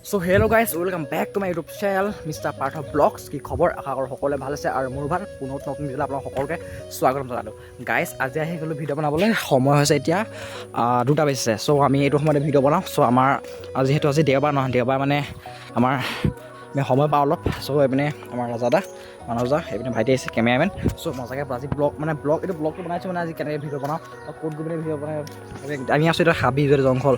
So hello' guys welcome back to my YouTube channel mister Partha blogs. কি খবৰ? আশা কৰোঁ সকলোৱে ভাল আছে আৰু মোৰ ভাল। পুনৰ নতুন ভিডিঅ'লৈ আপোনালোক সকলোকে স্বাগতম জনালোঁ। গাইজ আজি আহি গ'লোঁ ভিডিঅ' বনাবলৈ। সময় হৈছে এতিয়া 2টা বাজিছে। চ' আমি এইটো সময়তে ভিডিঅ' বনাওঁ। চ' আমাৰ যিহেতু আজি দেওবাৰ নহয়, দেওবাৰ মানে আমাৰ আমি সময় পাওঁ অলপ। চ' এইপিনে আমাৰ ৰাজাদা মানজা, এইপিনে ভাইটি আহিছে কেমেৰামেন। চ' মজাকৈ আজি ব্লগটো বনাইছোঁ মানে আজি কেনেকৈ ভিডিঅ' বনাওঁ, ক'ত গৈ পিনে ভিডিঅ' বনাই আমি আছোঁ এতিয়া হাবি জংঘল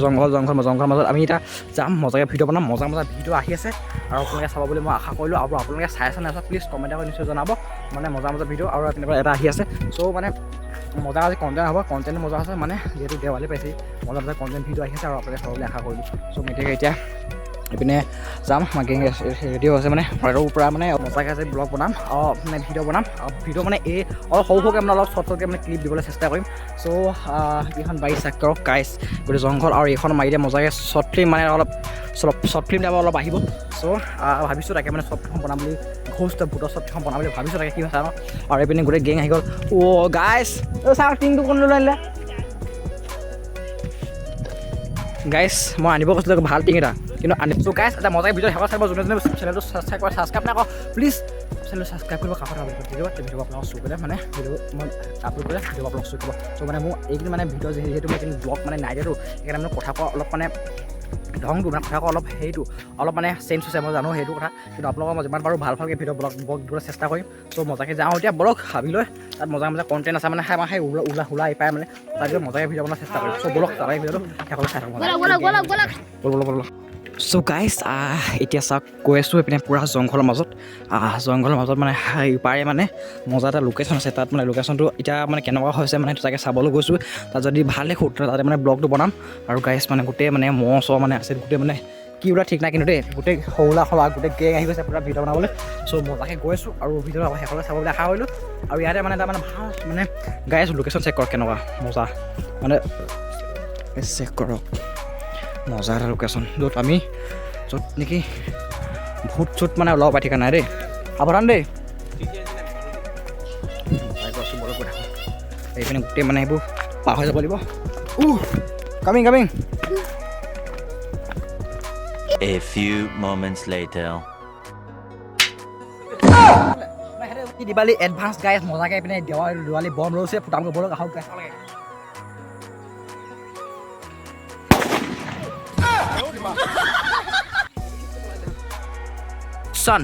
জংঘলৰ মাজত আমি এতিয়া যাম, মজাকৈ ভিডিঅ' বনাম। মজা ভিডিঅ' আহি আছে আৰু আপোনালোকে চাব বুলি মই আশা কৰিলোঁ। আৰু আপোনালোকে চাই আছে নাচায় প্লিজ কমেণ্ট কৰি নিশ্চয় জনাব। মানে মজা ভিডিঅ' আৰু তেনেকুৱা এটা আহি আছে। চ' মানে মজা আজি কণ্টেণ্ট হ'ব, কণ্টেণ্ট মজা আছে মানে যিহেতু দেৱালী পাইছে মজা কণ্টেণ্ট ভিডিঅ' আহি আছে আৰু আপোনালোকে চাব বুলি আশা কৰিলোঁ। চ' মই এতিয়া এইপিনে যাম, গেং ৰেডিঅ' আছে মানে আৰু পৰা মানে মজাকৈ আজি ব্লগ বনাম মানে ভিডিঅ' বনাম। ভিডিঅ' মানে এই অলপ সৰুকৈ মানে অলপ শ্বৰ্টকৈ মানে ক্লিপ দিবলৈ চেষ্টা কৰিম। চ' এইখন বাৰী চেক কৰক গাইজ, গোটেই জংঘল আৰু এইখন মাৰি দিয়ে মজাকৈ শ্বৰ্ট ফিল্ম মানে অলপ শ্বৰ্ট ফিল্ম টাইপ অলপ আহিব। চ' ভাবিছোঁ তাকে মানে শ্বৰ্ট ফিল্ম বনাম বুলি ভূতৰ শ্বৰ্ট ফিল্ম বনাম বুলি ভাবিছোঁ। তাকে কি হৈছে ন। আৰু এইপিনে গোটেই গেং আহি গ'ল। অ' গাইজ চাৰ টিংটো কোন লৈ আনিলে গাইজ? মই আনিব কৈছিলোঁ ভাল টিং এটা, কিন্তু আনিছোঁ গাইজ এটা মজাকৈ ভিডিঅ' শেষত চাব। যোনে চেনেলটো ছাবস্ক্ৰাইব নাই কৰা প্লিজ চেনেলটো ছাবস্ক্ৰাইব কৰিব, কাষত ভিডিঅ' আপোনালোক চুই পেলাই মানে ভিডিঅ' মই আপলোড কৰিলে ভিডিঅ' আপোনালোক চুই কৰিব। চ' মানে মোৰ এইখিনি মানে ভিডিঅ' যিহেতু মই এইখিনি ব্লগ মানে নাই দিয়াতো, সেইকাৰণে মানে কথা কোৱা অলপ মানে ধংটো মানে কথা কোৱা অলপ সেইটো অলপ মানে চেঞ্জ হৈছে, মই জানো সেইটো কথা। কিন্তু আপোনালোকক মই যিমান পাৰোঁ ভালকৈ ভিডিঅ' ব্লগ দিবলৈ চেষ্টা কৰিম। চ' মজাকৈ যাওঁ এতিয়া ব্লগ ভাবিলৈ, তাত মজা কণ্টেণ্ট আছে মানে সেই ওলাই পাই মানে তাত মজাকৈ ভিডিঅ' বনাবলৈ চেষ্টা কৰিম। চ' ব্লগ তাৰে ভিডিঅ'টো শেষলৈ চাই থাকোঁ। চ' গাইজ এতিয়া চাওক গৈ আছোঁ এইপিনে পূৰা জংঘলৰ মাজত মানে ইপাৰে মানে মজা এটা লোকেশ্যন আছে। তাত মানে লোকেশ্যনটো এতিয়া মানে কেনেকুৱা হৈছে মানে তাকে চাবলৈ গৈছোঁ। তাত যদি ভাল দেখোঁ তাতে মানে ব্লগটো বনাম। আৰু গাইজ মানে গোটেই মানে মহ চহ মানে আছে গোটেই মানে কি ওলা ঠিক নাই, কিন্তু দেই গোটেই সৰুলা গোটেই গেং আহি গৈছে পূৰা ভিডিঅ' বনাবলৈ। চ' মজাকৈ গৈ আছোঁ আৰু ভিডিঅ' শেষলৈ চাবলৈ আশা কৰিলোঁ। আৰু ইয়াতে মানে এটা মানে ভাল মানে গাইজ লোকেশ্যন চেক কৰক কেনেকুৱা মজা মানে চেক কৰক মজা এটা লোকেশ্যন য'ত আমি নেকি ভূত চুট মানে ওলাব পাই থকা নাই দেই। সাৱধান দেই। এইপিনে গোটেই মানে এইবোৰ পাৰ হৈ যাব লাগিব। Coming A few moments later. Diwali advance guys মজাকৈ এইপিনে দেৱালী বম লৈছে ফুটাম বলক আহক গাইজ। Son.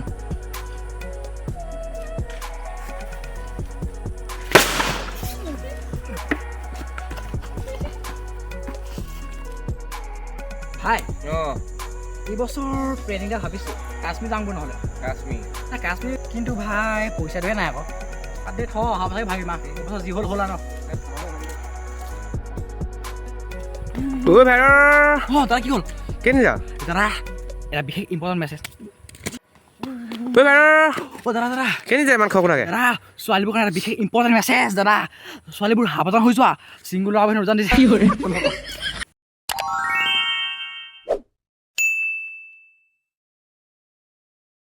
Hi. এই বছৰ প্লেনিং এটা ভাবিছোঁ কাশ্মীৰ যাম নহ'লে। কাশ্মীৰ কিন্তু ভাই পইচাটোহে নাই আকৌ। তাতে অহা বছৰে ভাবিম আৰু এইবছৰ যি হ'ল আৰু ন। দাদা কি হ'ল? কেনে যা দাদা এটা বিশেষ ইম্পৰ্টেণ্ট মেছেজ। দাদা কেনে যায় ইমান খবৰ লাগে? দাদা ছোৱালীবোৰ কাৰণে এটা বিশেষ ইম্পৰ্টেণ্ট মেছেজ। দাদা ছোৱালীবোৰ সাৱধান হৈ যোৱা, চিংগুল ল'ৰা উজান দিছে।